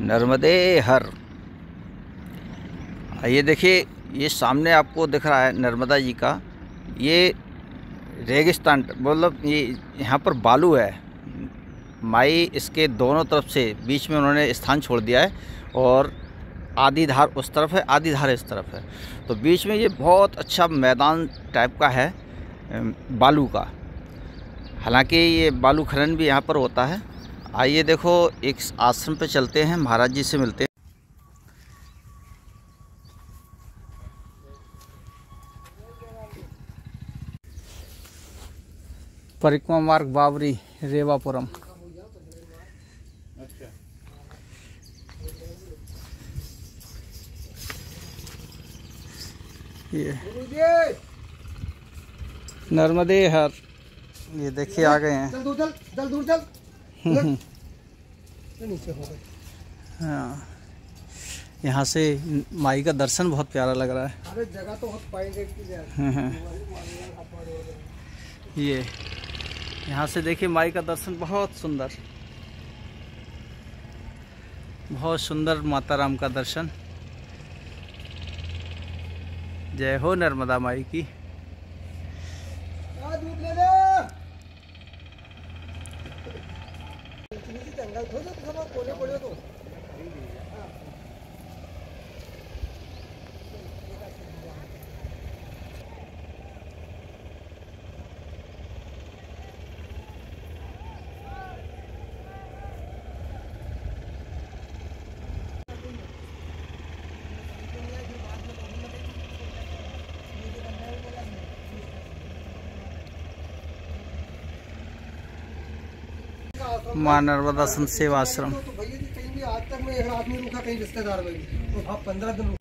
नर्मदे हर। ये देखिए, ये सामने आपको दिख रहा है नर्मदा जी का ये रेगिस्तान, मतलब ये यहाँ पर बालू है। माई इसके दोनों तरफ से बीच में उन्होंने स्थान छोड़ दिया है और आधी धार उस तरफ है, आधी धार इस तरफ है। तो बीच में ये बहुत अच्छा मैदान टाइप का है बालू का। हालांकि ये बालू खनन भी यहाँ पर होता है। आइए देखो, एक आश्रम पे चलते हैं, महाराज जी से मिलते हैं। परिक्रमा मार्ग बावरी रेवापुरम। ये नर्मदे हर, ये देखिए आ गए हैं। चल दूर चल। हाँ, यहाँ से माई का दर्शन बहुत प्यारा लग रहा है। अरे जगह तो बहुत पाएंगे ये यहाँ से देखिए माई का दर्शन बहुत सुंदर, बहुत सुंदर माता राम का दर्शन। जय हो नर्मदा माई की। माँ नर्मदा संत सेवा आश्रम। तो भैया जी कहीं भी आज तक मैं एक आदमी रुका कहीं रिश्तेदार में भी, तो आप 15 दिन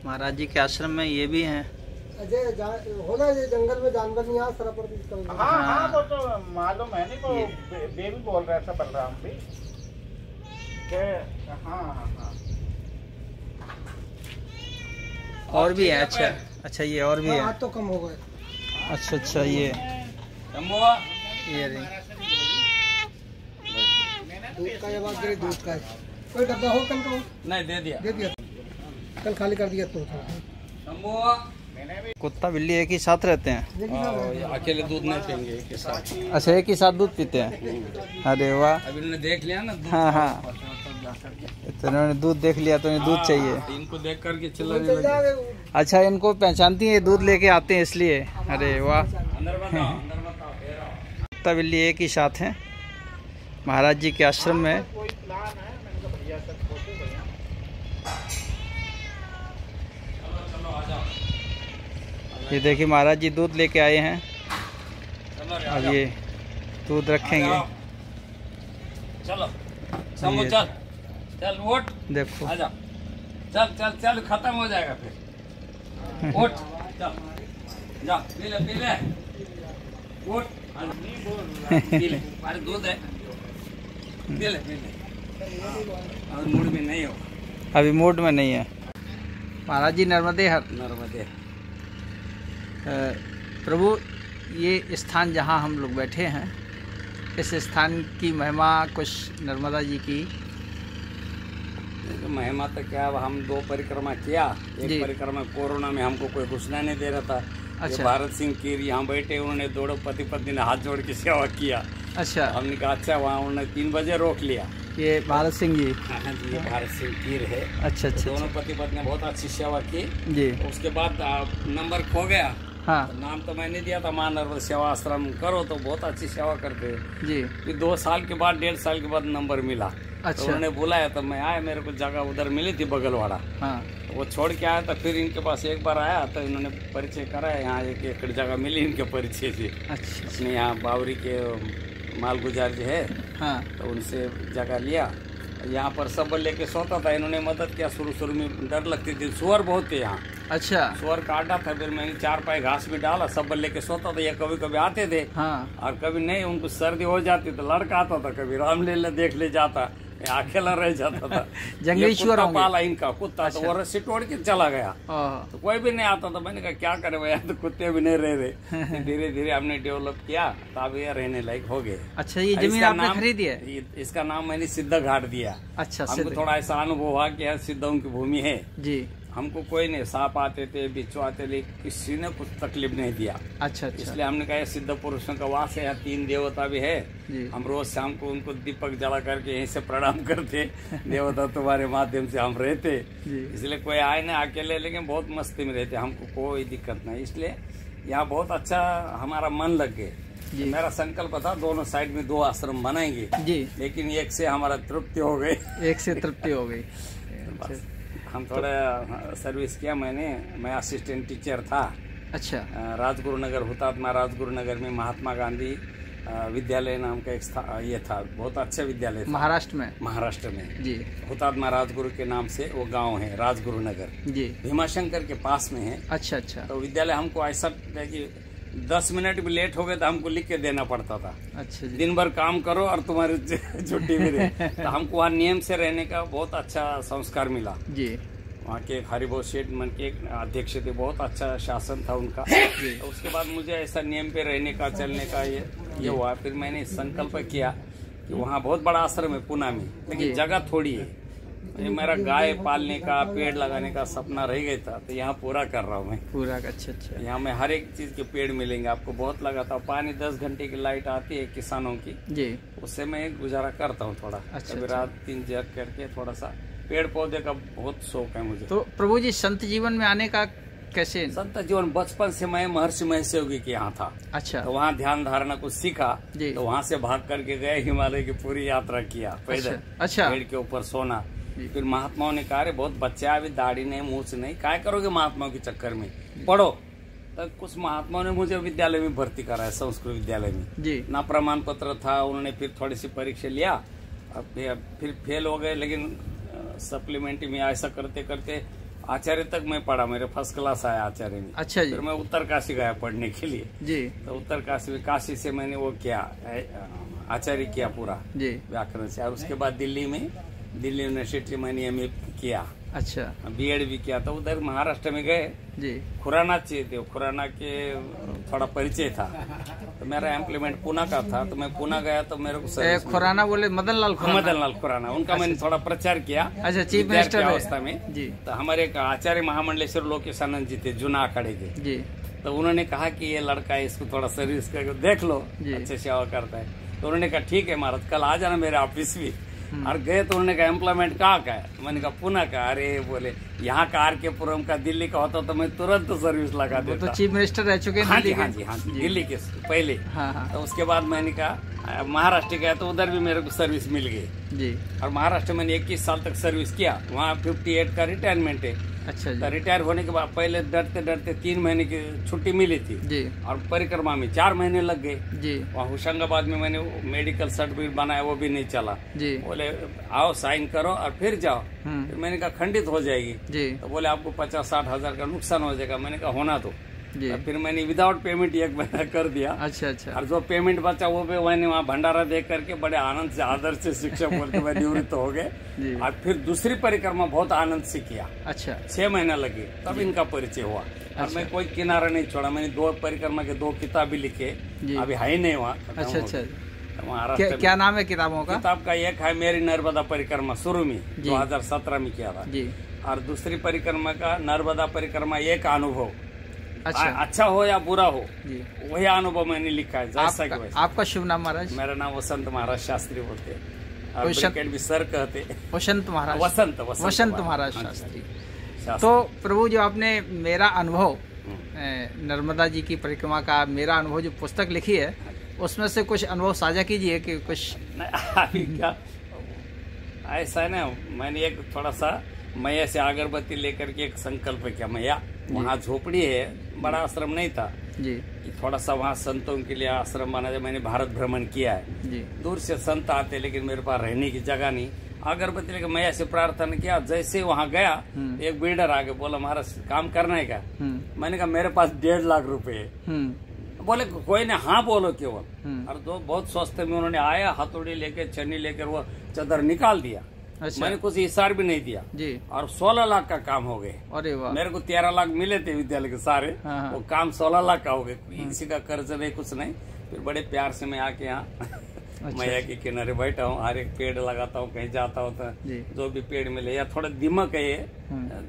महाराज जी के आश्रम में ये भी हैं। होना ये जंगल में जानवर नहीं आ सर पर। हाँ, वो तो मालूम है। नहीं वो बेबी बोल रहा था बलराम भी के। हाँ। और भी है। अच्छा ये और भी है। आज तो कम हो गए। अच्छा ये दूध का या बात दूध का कोई डब्बा हो कल का? नहीं, दे दिया कल खाली कर दिया तो। कुत्ता बिल्ली एक ही साथ रहते हैं? अकेले दूध नहीं पियेंगे एक साथ। अच्छा, एक ही साथ दूध पीते हैं। अरे वाह, अभी उन्होंने देख लिया ना। हाँ तो इन्होंने दूध देख लिया तो इन्हें दूध चाहिए। इनको देख करके चिल्लाने लगे। अच्छा, इनको पहचानती है, दूध लेके आते हैं इसलिए। अरे वाह, कुत्ता बिल्ली एक ही साथ हैं महाराज जी के आश्रम में। ये देखिए महाराज जी दूध लेके आए हैं। अब ये दूध रखेंगे। चलो चल वोट देखो, आजा। चल खत्म हो जाएगा फिर। वोट चल जा पी ले वोट पी ले। अरे दूध है, पी ले। और मूड में नहीं हो, अभी मूड में नहीं है। महाराज जी नर्मदे हर। प्रभु, ये स्थान जहाँ हम लोग बैठे हैं, इस स्थान की महिमा कुछ नर्मदा जी की। महिमा तो क्या, हम 2 परिक्रमा किया। एक परिक्रमा कोरोना में हमको कोई घुसना नहीं दे रहा था। अच्छा। भारत सिंह कीर यहाँ बैठे, उन्होंने दोनों पति पत्नी ने हाथ जोड़ के सेवा किया। अच्छा, हमने कहा अच्छा, वहाँ उन्होंने 3 बजे रोक लिया। ये भारत सिंह जी? हाँ जी, ये भारत सिंह कीर है। अच्छा। दोनों पति पत्नी ने बहुत अच्छी सेवा की जी। उसके बाद नंबर खो गया। हाँ। तो नाम तो मैंने दिया था, माँ नर्मदा सेवा आश्रम करो, तो बहुत अच्छी सेवा करते जी। फिर 2 साल के बाद, 1.5 साल के बाद नंबर मिला। अच्छा। तो उन्होंने बुलाया तो मैं आया, मेरे को जगह उधर मिली थी बगलवाड़ा। हाँ। तो वो छोड़ के आया, तो फिर इनके पास एक बार आया तो इन्होंने परिचय कराया। यहाँ 1 एकड़ जगह मिली इनके परिचय से। अच्छा। अपने यहाँ बावरी के माल गुजार जो है, हाँ, तो उनसे जगह लिया। यहाँ पर सब लेके सोता था, इन्होंने मदद किया। शुरू में डर लगती थी, सुअर बहुत थे यहाँ। अच्छा। सुअर काटा था, फिर मैं 4 पाए घास भी डाला, सब लेके सोता था। ये कभी कभी आते थे। हाँ। और कभी नहीं, उनको सर्दी हो जाती तो लड़का आता था, कभी रामलीला देख ले जाता। अकेला रह जाता था। जंगली सुअर होंगे। पाला इनका कुत्ता, तो वो रस्सी तोड़ के चला गया, हाँ। तो कोई भी नहीं आता था। मैंने कहा क्या करे भैया, तो कुत्ते भी नहीं रह रहे। धीरे धीरे हमने डेवलप किया, तब ये रहने लायक हो गए। अच्छा, ये जमीन आपने खरीदी है? इसका नाम मैंने सिद्ध घाट दिया। अच्छा, हमको थोड़ा ऐसा अनुभव हुआ कि सिद्धों की भूमि है जी। हमको कोई नहीं, सांप आते थे, बिच्छू आते थे, किसी ने कुछ तकलीफ नहीं दिया। अच्छा, अच्छा। इसलिए हमने कहा सिद्ध पुरुषों का वास है, यहाँ 3 देवता भी है। हम रोज शाम को उनको दीपक जला करके यहीं से प्रणाम करते। देवता तुम्हारे माध्यम से हम रहते, इसलिए कोई आए ना अकेले, लेकिन बहुत मस्ती में रहते, हमको कोई दिक्कत नहीं। इसलिए यहाँ बहुत अच्छा हमारा मन लग गए। मेरा संकल्प था दोनों साइड में 2 आश्रम बनाएंगे जी, लेकिन एक से हमारा तृप्ति हो गई। एक से तृप्ति हो गई। हम थोड़ा सर्विस किया, मैं असिस्टेंट टीचर था। अच्छा। राजगुरु नगर, हुतात्मा राजगुरु नगर में महात्मा गांधी विद्यालय नाम का एक ये था, बहुत अच्छा विद्यालय था। महाराष्ट्र में जी। हुतात्मा राजगुरु के नाम से वो गांव है, राजगुरु नगर जी, भीमाशंकर के पास में है। अच्छा, अच्छा। तो विद्यालय हमको ऐसा है कि 10 मिनट भी लेट हो गए तो हमको लिख के देना पड़ता था। अच्छा जी। दिन भर काम करो और तुम्हारी छुट्टी भी रहे। तो हमको वहाँ नियम से रहने का बहुत अच्छा संस्कार मिला जी। वहाँ के हरिभोज सेठ मन के अध्यक्ष थे, बहुत अच्छा शासन था उनका। तो उसके बाद मुझे ऐसा नियम पे रहने का, चलने का ये हुआ। फिर मैंने संकल्प किया कि वहाँ बहुत बड़ा आश्रम है पुणे में, लेकिन जगह थोड़ी है। ये मेरा गाय पालने का, पेड़ लगाने का सपना रह गया था, तो यहाँ पूरा कर रहा हूँ मैं। पूरा, अच्छा, अच्छा। यहाँ में हर एक चीज के पेड़ मिलेंगे आपको। बहुत लगा था, पानी 10 घंटे की लाइट आती है किसानों की जी, उससे मैं गुजारा करता हूँ थोड़ा। अच्छा, कभी रात 3 जग करके थोड़ा सा पेड़ पौधे का बहुत शौक है मुझे। तो प्रभु जी, संत जीवन में आने का कैसे? संत जीवन बचपन से मैं महर्षि महेश योगी के यहाँ था। अच्छा। तो वहाँ ध्यान धारणा कुछ सीखा, तो वहाँ से भाग करके गए, हिमालय की पूरी यात्रा किया पैदल। अच्छा। पेड़ के ऊपर सोना। फिर महात्माओं ने कहा, बहुत बच्चा अभी, दाढ़ी नहीं, मूछ नहीं, क्या करोगे महात्माओं के चक्कर में, पढ़ो। तो कुछ महात्माओं ने मुझे विद्यालय में भर्ती कराया, संस्कृत विद्यालय में जी। ना प्रमाण पत्र था, उन्होंने फिर थोड़ी सी परीक्षा लिया, फिर फेल हो गए। लेकिन सप्लीमेंट्री में ऐसा करते करते आचार्य तक मैं पढ़ा, मेरे फर्स्ट क्लास आया आचार्य में। अच्छा जी। फिर मैं उत्तरकाशी गया पढ़ने के लिए जी। तो उत्तरकाशी में, काशी से मैंने वो किया, आचार्य किया पूरा व्याकरण से। और उसके बाद दिल्ली यूनिवर्सिटी मैंने MA किया। अच्छा। BEd भी किया। तो उधर महाराष्ट्र में गए जी, खुराना चाहिए थे, खुराना के थोड़ा परिचय था, तो मेरा एम्प्लॉयमेंट पुणे का था। तो मैं पुणे गया, तो मेरे को खुराना बोले मदन लाल खुराना, उनका मैंने थोड़ा प्रचार किया। अच्छा, चीफ मिनिस्टर अवस्था में जी। तो हमारे एक आचार्य महामंडलेश्वर लोकेशानंद जी थे, जूना अखाड़े के जी। तो उन्होंने कहा कि ये लड़का है, इसको थोड़ा सर्विस करके देख लो, अच्छे सेवा करता है। तो उन्होंने कहा ठीक है महाराज, कल आ जाना मेरे ऑफिस भी। और गए तो उन्होंने कहा एम्प्लॉयमेंट कहाँ का है? मैंने कहा पुणे का। अरे बोले यहाँ का RK पुरम का, दिल्ली का होता तो मैं तुरंत सर्विस लगा देता। तो चीफ मिनिस्टर रह चुके हैं। हाँ जी, हाँ जी, हाँ जी, दिल्ली के पहले। हाँ। तो उसके बाद मैंने कहा महाराष्ट्र गया, तो उधर भी मेरे को सर्विस मिल गई जी। और महाराष्ट्र मैंने 21 साल तक सर्विस किया। वहाँ 58 का रिटायरमेंट है। अच्छा। तो रिटायर होने के बाद पहले डरते डरते 3 महीने की छुट्टी मिली थी जी। और परिक्रमा में 4 महीने लग गए जी। वहाँ होशंगाबाद में मैंने मेडिकल सर्टिफिकेट बनाया, वो भी नहीं चला जी। बोले आओ साइन करो और फिर जाओ। फिर मैंने कहा खंडित हो जाएगी जी। तो बोले आपको 50-60 हजार का नुकसान हो जाएगा। मैंने कहा होना तो फिर मैंने विदाउट पेमेंट 1 महीना कर दिया। अच्छा, अच्छा। और जो पेमेंट बचा वो भी मैंने वहाँ भंडारा दे करके बड़े आनंद से, आदर से शिक्षक बोल के मैं निवृत्त हो गए। और फिर दूसरी परिक्रमा बहुत आनंद से किया। अच्छा। 6 महीना लगे, तब इनका परिचय हुआ। और मैं कोई किनारा नहीं छोड़ा, मैंने 2 परिक्रमा के 2 किताब भी लिखे, अभी है नहीं वहाँ। अच्छा, अच्छा। महाराष्ट्र क्या नाम है किताबों का? किताब का एक है मेरी नर्मदा परिक्रमा, शुरू में 2017 में किया था जी। और दूसरी परिक्रमा का नर्मदा परिक्रमा एक अनुभव, अच्छा हो या बुरा हो वही अनुभव मैंने लिखा है। जैसा कि आपका शुभ नाम महाराज? मेरा नाम वसंत महाराज शास्त्री बोलते हैं, भी सर कहते। वसंत महाराज, वसंत महाराज शास्त्री। तो प्रभु, जो आपने मेरा अनुभव नर्मदा जी की परिक्रमा का, मेरा अनुभव जो पुस्तक लिखी है, उसमें से कुछ अनुभव साझा कीजिए कि कुछ। क्या ऐसा है ना, मैंने एक थोड़ा सा मैया से अगरबत्ती लेकर के एक संकल्प किया। मैया, वहाँ झोपड़ी है, बड़ा आश्रम नहीं था जी, थोड़ा सा वहाँ संतों के लिए आश्रम बना जाए। मैंने भारत भ्रमण किया है जी। दूर से संत आते, लेकिन मेरे पास रहने की जगह नहीं। अगरबत्ती लेकर मैया से प्रार्थना किया। जैसे वहाँ गया, एक बिल्डर आके बोला महाराज काम करना है क्या? मैंने कहा मेरे पास 1.5 लाख रुपए है। बोले कोई ने हाँ बोलो केवल। और तो बहुत स्वस्थ में उन्होंने आया, हथौड़ी लेकर छन्नी लेकर वो चादर निकाल दिया। अच्छा। मैंने कुछ इशार भी नहीं दिया जी। और 16 लाख का काम हो गए। अरे वाह। मेरे को 13 लाख मिले थे विद्यालय के सारे। हाँ। वो काम 16 लाख का हो गए। किसी का कर्ज नहीं, कुछ नहीं। फिर बड़े प्यार से मैं आके यहाँ मैया के किनारे बैठा हूँ, हर एक पेड़ लगाता हूँ, कहीं जाता हूँ तो जो भी पेड़ मिले, या थोड़ा दिमक है ये,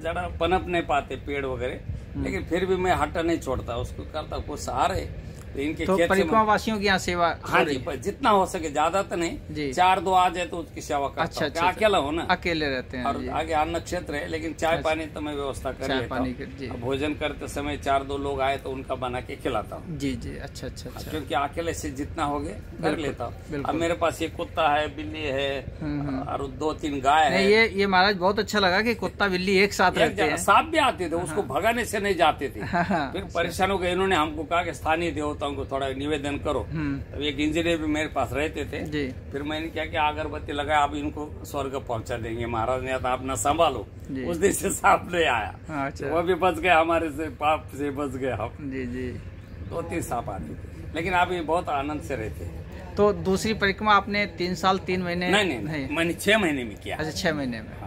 जरा पनप नहीं पाते पेड़ वगैरह, लेकिन फिर भी मैं हटा नहीं छोड़ता, उसको करता कुछ सहारे। तो इनके तो खेत परिक्रमा वासियों की यहाँ सेवा। हाँ जी, जितना हो सके, ज्यादा तो नहीं, 4-2 आ जाए तो उसकी सेवा करता अच्छा, हूँ। अच्छा, अकेला हो ना, अकेले रहते हैं। और आगे अन्न क्षेत्र है, लेकिन चाय पानी तो मैं व्यवस्था कर लेता हूँ। भोजन करते समय 4-2 लोग आए तो उनका बना के खिलाता हूँ। जी जी, अच्छा अच्छा अच्छा। क्योंकि अकेले से जितना हो गए कर लेता हूँ। अब मेरे पास ये कुत्ता है, बिल्ली है और 2-3 गाय है। ये महाराज बहुत अच्छा लगा कि कुत्ता बिल्ली एक साथ रहते हैं। सांप भी आते थे, उसको भगाने से नहीं जाते थे। फिर परेशान हो गए, इन्होंने हमको कहा कि स्थानीय देवताओं को थोड़ा निवेदन करो। तो एक इंजीनियर भी मेरे पास रहते थे जी। फिर मैंने क्या कि अगरबत्ती लगाया, अब इनको स्वर्ग पहुंचा देंगे महाराज ने, आप अपना संभालो। उस दिन से सांप नहीं आया। अच्छा। वो भी बच गए, हमारे से पाप से बच गए हम। जी जी। 2-3 सांप आते थे, लेकिन अभी बहुत आनंद से रहते हैं। तो दूसरी परिक्रमा आपने 3 साल 3 महीने? नहीं, मैंने 6 महीने में किया। अच्छा, 6 महीने में।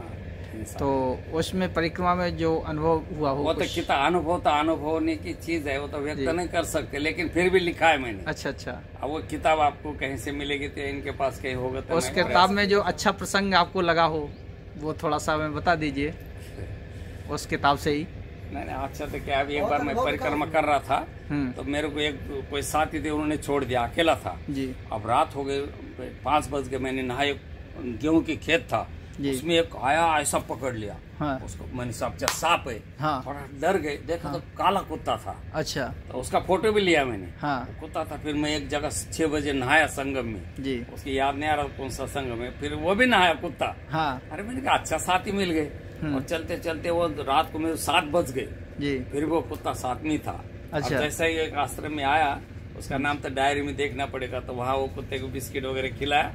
तो उसमें परिक्रमा में जो अनुभव हुआ हो, वो तो कितना अनुभव होने की चीज है, वो तो व्यक्त नहीं कर सकते, लेकिन फिर भी लिखा है मैंने। अच्छा अच्छा। अब वो किताब आपको कहीं से मिलेगी तो इनके पास कहीं होगा तो उस किताब में जो अच्छा प्रसंग आपको लगा हो वो थोड़ा सा हमें बता दीजिए उस किताब से ही। नहीं, अच्छा तो क्या, अभी एक बार मैं परिक्रमा कर रहा था तो मेरे को एक कोई साथी थे, उन्होंने छोड़ दिया, अकेला था जी। अब रात हो गई, 5 बज गए, मैंने नहाए, गेहूं की खेत था, उसमें एक आया, ऐसा पकड़ लिया। हाँ। उसको मैंने सब सांप है। हाँ। थोड़ा डर गए, देखा तो काला कुत्ता था। अच्छा। तो उसका फोटो भी लिया मैंने। हाँ। कुत्ता था। फिर मैं एक जगह 6 बजे नहाया संगम में जी। उसकी याद नहीं आ रहा कौन सा संगम है, फिर वो भी नहाया कुत्ता। हाँ। अरे मैंने कहा अच्छा साथी मिल गए। और चलते चलते वो रात को मेरे 7 बज गए जी। फिर वो कुत्ता साथ में था। अच्छा। जैसे ही एक आश्रम में आया, उसका नाम तो डायरी में देखना पड़ेगा, तो वहाँ वो कुत्ते को बिस्किट वगैरह खिलाया।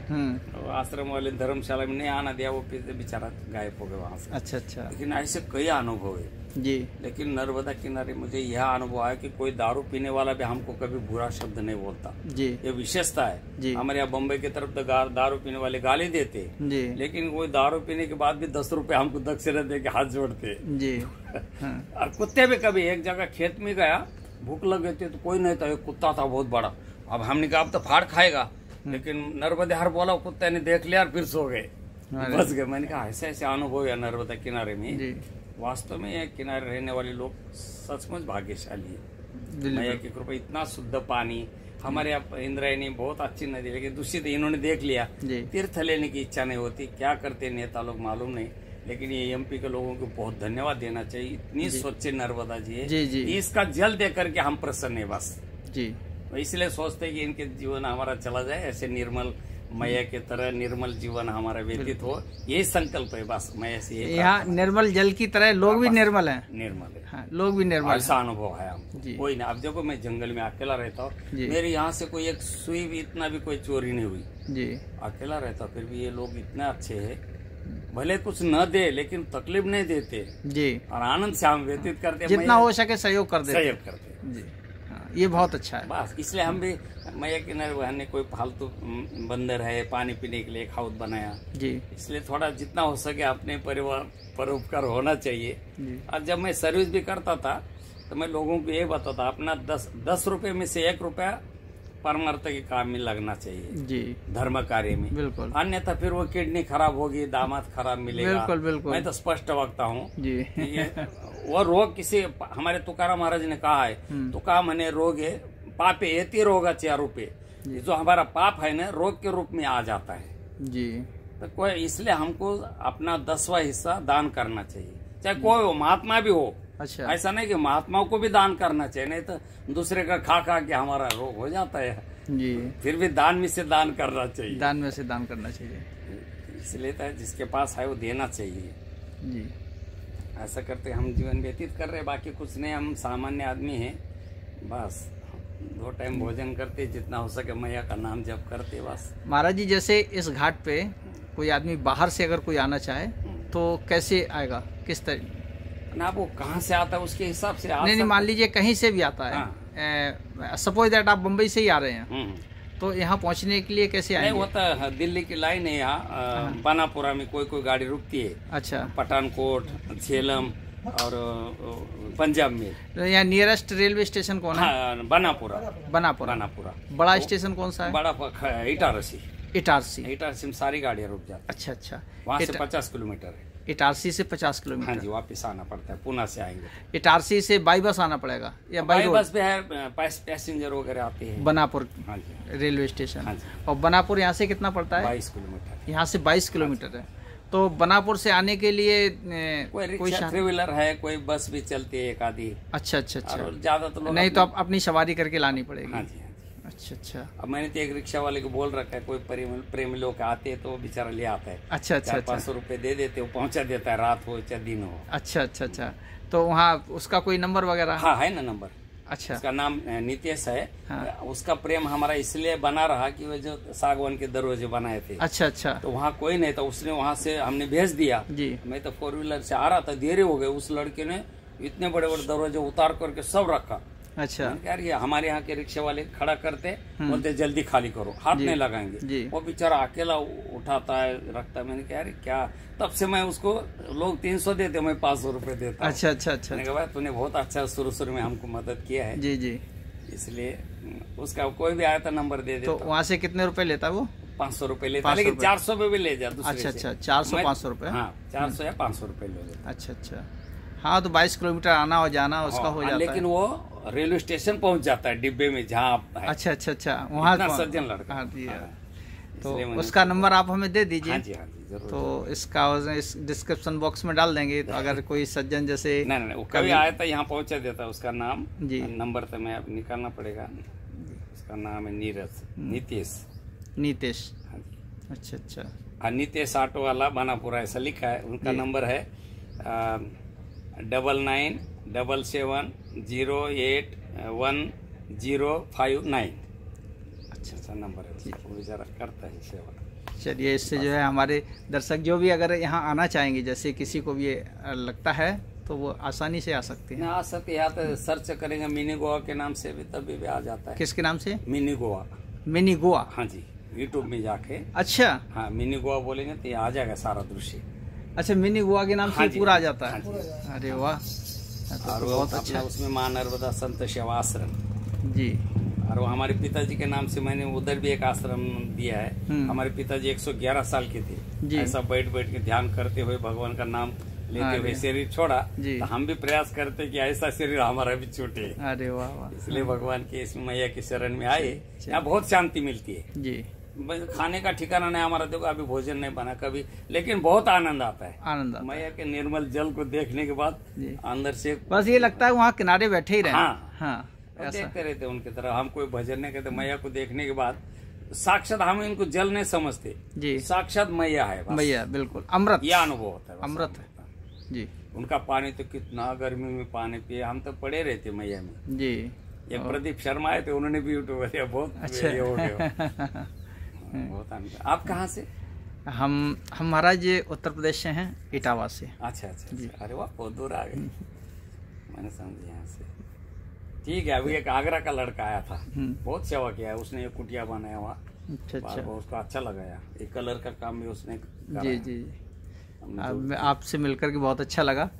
तो आश्रम वाले धर्मशाला में नहीं आना दिया, वो फिर बेचारा गायब हो गया वहाँ से। अच्छा अच्छा। लेकिन ऐसे कई अनुभव है जी। लेकिन नर्मदा किनारे मुझे यह अनुभव आया कि कोई दारू पीने वाला भी हमको कभी बुरा शब्द नहीं बोलता जी। ये विशेषता है। हमारे यहाँ बम्बई की तरफ तो दारू पीने वाले गाली देते जी, लेकिन कोई दारू पीने के बाद भी 10 रुपए हमको दक्षिणा दे के हाथ जोड़ते जी। और कुत्ते भी कभी एक जगह खेत में गया, भूख लग गई थी तो कोई नहीं था, एक कुत्ता था बहुत बड़ा। अब हमने कहा अब तो फाड़ खाएगा, लेकिन नर्मदा हर बोला, कुत्ते ने देख लिया और फिर सो गए, बच गए। मैंने कहा ऐसे ऐसे अनुभव है नर्मदा किनारे में। वास्तव में ये किनारे रहने वाले लोग सचमुच भाग्यशाली है। मैया की कृपा, इतना शुद्ध पानी। हमारे यहाँ इंद्रायणी बहुत अच्छी नदी, लेकिन दूषित इन्होंने देख लिया। तीर्थ लेने की इच्छा नहीं होती, क्या करते नेता लोग मालूम नहीं, लेकिन ये एमपी के लोगों को बहुत धन्यवाद देना चाहिए। इतनी स्वच्छ नर्मदा जी है जी। इसका जल दे करके हम प्रसन्न है बस जी। इसलिए सोचते हैं कि इनके जीवन हमारा चला जाए, ऐसे निर्मल मैया की तरह निर्मल जीवन हमारा व्यतीत हो, यही संकल्प है बस। मैया से यहाँ निर्मल जल की तरह लोग भी निर्मल हैं। निर्मल है हाँ, लोग भी निर्मल। ऐसा अनुभव है हमको। कोई ना, अब देखो मैं जंगल में अकेला रहता हूँ, मेरे यहाँ से कोई एक सुई भी, इतना भी कोई चोरी नहीं हुई जी। अकेला रहता, फिर भी ये लोग इतने अच्छे है, भले कुछ न दे लेकिन तकलीफ नहीं देते जी, और आनंद से हम व्यतीत करते, जितना हो सके सहयोग करते जी। ये बहुत अच्छा है बस। इसलिए हम भी मैया किनारे हमने कोई फालतू बंदर है, पानी पीने के लिए एक हाउस बनाया जी। इसलिए थोड़ा जितना हो सके अपने परिवार परोपकार होना चाहिए जी। और जब मैं सर्विस भी करता था तो मैं लोगों को ये बताता, अपना 10 रुपए में से 1 रुपया परमार्थ के काम में लगना चाहिए जी, धर्म कार्य में। बिल्कुल। अन्यथा फिर वो किडनी खराब होगी, दामाद खराब मिलेगा। बिल्कुल बिल्कुल। मैं तो स्पष्ट वक्ता हूँ जी। वो रोग किसी, हमारे तुकाराम महाराज ने कहा है, तुका मने रोग है पापे येती रोगाचे रूपे, जो हमारा पाप है ना रोग के रूप में आ जाता है जी। तो कोई, इसलिए हमको अपना 10वां हिस्सा दान करना चाहिए, चाहे कोई हो, महात्मा भी हो। अच्छा। ऐसा नहीं कि महात्माओं को भी दान करना चाहिए, नहीं तो दूसरे का खा खा के हमारा रोग हो जाता है जी। फिर भी दान में से दान करना चाहिए, दान में से दान करना चाहिए। इसलिए तो जिसके पास है वो देना चाहिए जी। ऐसा करते हम जीवन व्यतीत कर रहे, बाकी कुछ नहीं, हम सामान्य आदमी हैं बस। 2 टाइम भोजन करते, जितना हो सके मैया का नाम जप करते बस। महाराज जी, जैसे इस घाट पे कोई आदमी बाहर से अगर कोई आना चाहे तो कैसे आएगा, किस तरह ना, वो कहाँ से आता है उसके हिसाब से नहीं, मान लीजिए कहीं से भी आता है। सपोज दैट आप बम्बई से ही आ रहे हैं, तो यहाँ पहुँचने के लिए कैसे आएंगे? नहीं, होता दिल्ली की लाइन है यहाँ, बनापुरा में कोई गाड़ी रुकती है। अच्छा। पठानकोट, झेलम और पंजाब में। तो यहाँ नियरेस्ट रेलवे स्टेशन कौन है? हाँ, बनापुरा। बनापुरा। बड़ा स्टेशन कौन सा है? बड़ा इटारसी में सारी गाड़ियाँ रुक जाती। अच्छा अच्छा। वहाँ से 50 किलोमीटर है। इटारसी से 50 किलोमीटर। हाँ जी, वापस आना पड़ता है, पुणे से आएंगे। इटारसी से बाई बस आना पड़ेगा या बाई बस पे है, पैसेंजर वगैरह आते हैं। बनापुर। हाँ जी, रेलवे स्टेशन। हाँ जी। और बनापुर यहाँ से कितना पड़ता है? 22 किलोमीटर। यहाँ से 22 किलोमीटर है। तो बनापुर से आने के लिए कोई रिक्शा, थ्री व्हीलर है, कोई बस भी चलती है एक आधी। अच्छा अच्छा अच्छा। ज्यादा तो लोग नहीं तो आप अपनी सवारी करके लानी पड़ेगी। हाँ जी। अच्छा अच्छा। अब मैंने तो एक रिक्शा वाले को बोल रखा है, कोई प्रेमी लोग आते हैं तो वो बेचारा ले आता है। अच्छा अच्छा। 500 रुपए दे देते, वो पहुंचा देता है, रात हो चाहे दिन हो। अच्छा अच्छा अच्छा। तो वहाँ उसका कोई नंबर वगैरह? हाँ है ना नंबर। अच्छा। उसका नाम नितेश है। हाँ। उसका प्रेम हमारा इसलिए बना रहा कि वो जो सागवान के दरवाजे बनाए थे। अच्छा अच्छा। तो वहाँ कोई नहीं था, उसने वहाँ से हमने भेज दिया जी। मैं तो 4 व्हीलर से आ रहा था, देरी हो गई, उस लड़के ने इतने बड़े बड़े दरवाजे उतार करके सब रखा। अच्छा। यार ये हमारे यहाँ के रिक्शे वाले खड़ा करते, बोलते जल्दी खाली करो, हाथ नहीं लगाएंगे। वो बेचारा अकेला उठाता है, रखता है। मैंने कहा यार क्या, तब से मैं उसको, लोग 300 देते, मैं 500 रुपए देता। अच्छा अच्छा अच्छा। मैंने कहा भाई तूने बहुत अच्छा शुरू में हमको मदद किया है जी जी, इसलिए उसका कोई भी आया था नंबर दे देता। तो वहाँ से कितने रुपए लेता वो? 500 रुपए लेता, लेकिन 400 पे भी ले जा। अच्छा अच्छा, 400-500 रुपए। हाँ, 400 या 500 रुपए ले लेता। अच्छा अच्छा। हाँ तो 22 किलोमीटर आना और जाना उसका हो जाता है। लेकिन वो रेलवे स्टेशन पहुंच जाता है डिब्बे में जहाँ आप। अच्छा अच्छा अच्छा, वहाँ सज्जन लड़का। हाँ जी। तो उसका नंबर आप हमें दे दीजिए। हाँ जी हाँ जी जरूर। तो इसका इस डिस्क्रिप्शन बॉक्स में डाल देंगे, तो अगर कोई सज्जन जैसे नहीं वो कभी आया था यहाँ पहुंचा देता, उसका नाम जी, नंबर तो मैं अब निकालना पड़ेगा। उसका नाम है नीतेश। हाँ जी। अच्छा अच्छा। नीतेश ऑटो वाला बनापुरा ऐसा लिखा है। उनका नंबर है 9977081059। अच्छा नंबर है, वो बेचारा करता है सेवा। चलिए, इससे जो है हमारे दर्शक जो भी अगर यहाँ आना चाहेंगे, जैसे किसी को भी ये लगता है तो वो आसानी से आ सकते हैं। आ सकते यहाँ तो सर्च करेंगे मिनी गोवा के नाम से भी, तभी भी आ जाता है। किसके नाम से? मिनी गोवा। मिनी गोवा? हाँ जी, यूट्यूब में जाके। अच्छा। हाँ, मिनी गोवा बोलेंगे तो आ जाएगा सारा दृश्य। अच्छा, मिनी गोवा के नाम से पूरा आ जाता है। अरे वाह, और बहुत अच्छा। उसमें मां नर्मदा संत सेवा आश्रम जी, और वो हमारे पिताजी के नाम से मैंने उधर भी एक आश्रम दिया है। हमारे पिताजी 111 साल के थे, ऐसा बैठ के ध्यान करते हुए भगवान का नाम लेते हुए शरीर छोड़ा। तो हम भी प्रयास करते कि ऐसा शरीर हमारा भी छूटे। अरे वाह वाह। इसलिए भगवान के इस मैया के शरण में आए, यहाँ बहुत शांति मिलती है जी। खाने का ठिकाना नहीं हमारा, देखो अभी भोजन नहीं बना कभी, लेकिन बहुत आनंद आता है। आनंद मैया के निर्मल जल को देखने के बाद अंदर से बस ये लगता है वहाँ किनारे बैठे ही रहे। हाँ, देखते रहते उनकी तरह। हम कोई भजन नहीं करते, मैया को देखने के बाद साक्षात, हम इनको जल नहीं समझते जी, साक्षात मैया है। मैया बिल्कुल अमृत, यह अनुभव होता है, अमृत है जी। उनका पानी तो कितना, गर्मी में पानी पिए, हम तो पड़े रहते मैया में जी। ये प्रदीप शर्मा आए थे, उन्होंने भी यूट्यूब किया, बहुत अच्छा हो गया। बहुत आनंद। आप कहाँ से? हम महाराज उत्तर प्रदेश से हैं, इटावा से। अच्छा अच्छा जी। अरे वाह, बहुत दूर आ गए। मैंने समझी यहाँ से। ठीक है, अभी एक आगरा का लड़का आया था, बहुत सेवा किया है उसने, एक कुटिया बनाया वहाँ। अच्छा। उसको अच्छा लगा यार, एक कलर का काम भी उसने जी जी। आपसे मिलकर के बहुत अच्छा लगा।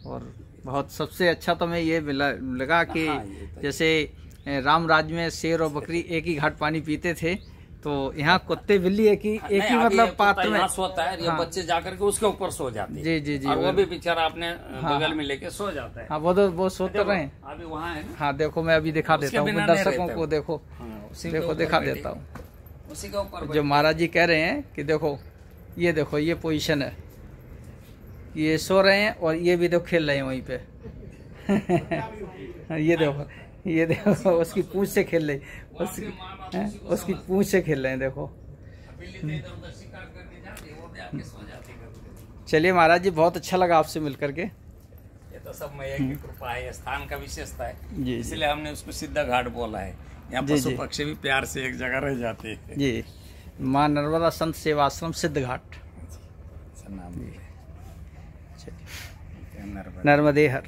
और बहुत सबसे अच्छा तो मैं ये लगा कि जैसे राम राज्य में शेर और बकरी एक ही घाट पानी पीते थे, तो यहाँ कुत्ते बिल्ली एक ही मतलब पात्र में सोता है। ये बच्चे जाकर के उसके ऊपर सो जाते हैं। जी जी जी। और वो भी बेचारा अपने बगल में लेके सो जाता है। हाँ, वो सोते रहे। अभी वहाँ है। हाँ देखो, मैं अभी दिखा देता हूँ दर्शकों को, देखो दिखा देता हूँ। उसी के ऊपर जो महाराज जी कह रहे हैं कि देखो ये पोजीशन है, ये सो रहे हैं और ये भी देखो खेल रहे हैं वहीं पे। ये देखो उसकी पूंछ से खेल रहे, उसकी पूंछ से खेल रहे हैं, देखो। चलिए महाराज जी, बहुत अच्छा लगा आपसे मिलकर के। ये तो सब मैया की कृपा है, स्थान का विशेषता है, इसलिए हमने उसको सिद्ध घाट बोला है। यहाँ पशु पक्षी भी प्यार से एक जगह रह जाते हैं जी। मां नर्मदा संत सेवा आश्रम सिद्ध घाट, नाम। नर्मदे हर।